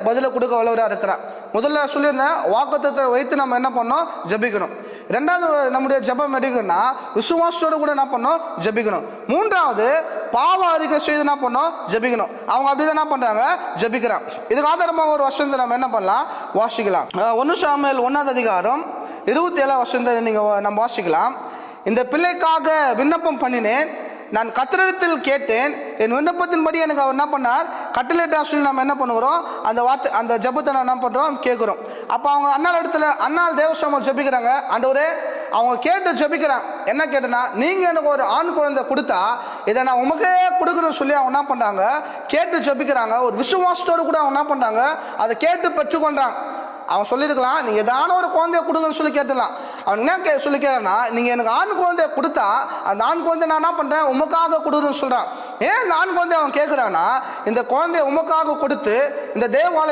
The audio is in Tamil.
பதில கொடுக்க வல்லவராக இருக்கிறார். முதல்ல சொல்லியிருந்தேன், வாக்குத்தத்தத்தை வைத்து நம்ம என்ன பண்ணோம், ஜெபிக்கணும். ரெண்டாவது, நம்முடைய ஜெபம் எடுக்கணும்னா விசுவாசத்தோடு கூட என்ன பண்ணோம், ஜெபிக்கணும். மூன்றாவது, பாவ அறிக்கை செய்து என்ன பண்ணோம், ஜெபிக்கணும். அவங்க அப்படிதான் என்ன பண்றாங்க, ஜெபிக்கிறாங்க. இதுக்கு ஆதாரமாக ஒரு வசனத்தை நம்ம என்ன பண்ணலாம், வாசிக்கலாம். 1 சாமுவேல் 1:27 நீங்க நம்ம வாசிக்கலாம். இந்த பிள்ளைக்காக விண்ணப்பம் பண்ணினேன், நான் கர்த்தரிடத்தில் கேட்டேன், என் விண்ணப்பத்தின்படி எனக்கு அவர் என்ன பண்ணார், கட்டளையிட்டா சொல்லி நம்ம என்ன பண்ணுகிறோம், அந்த வார்த்தை, அந்த ஜெபத்தை நம்ம என்ன பண்றோம், கேட்கிறோம். அப்போ அவங்க அண்ணாள் இடத்துல, அண்ணாள் தேவசமம் ஜெபிக்கிறாங்க. ஆண்டவரே, அவங்க கேட்டு ஜெபிக்கிறாங்க. என்ன கேட்டனா, நீங்க எனக்கு ஒரு ஆண் குழந்தை கொடுத்தா இதை நான் உமக்கே கொடுக்குறேன்னு சொல்லி அவங்க என்ன பண்றாங்க, கேட்டு ஜெபிக்கிறாங்க. ஒரு விசுவாசத்தோடு கூட அவங்க என்ன பண்றாங்க, அதை கேட்டு பெற்றுக்கொண்டாங்க. அவன் சொல்லியிருக்கலாம், நீங்க ஏதான ஒரு குழந்தைய கொடுங்கன்னு சொல்லி கேட்டுலாம். அவன் என்ன சொல்லி கேட்கறா, நீங்க எனக்கு ஆண் குழந்தைய கொடுத்தா அந்த ஆண் குழந்தை நான் என்ன பண்றேன், உமக்காக கொடுன்னு சொல்றான். ஏன் இந்த ஆண் குழந்தைய அவன் கேட்கிறான்னா, இந்த குழந்தைய உமக்காக கொடுத்து இந்த தேவாலய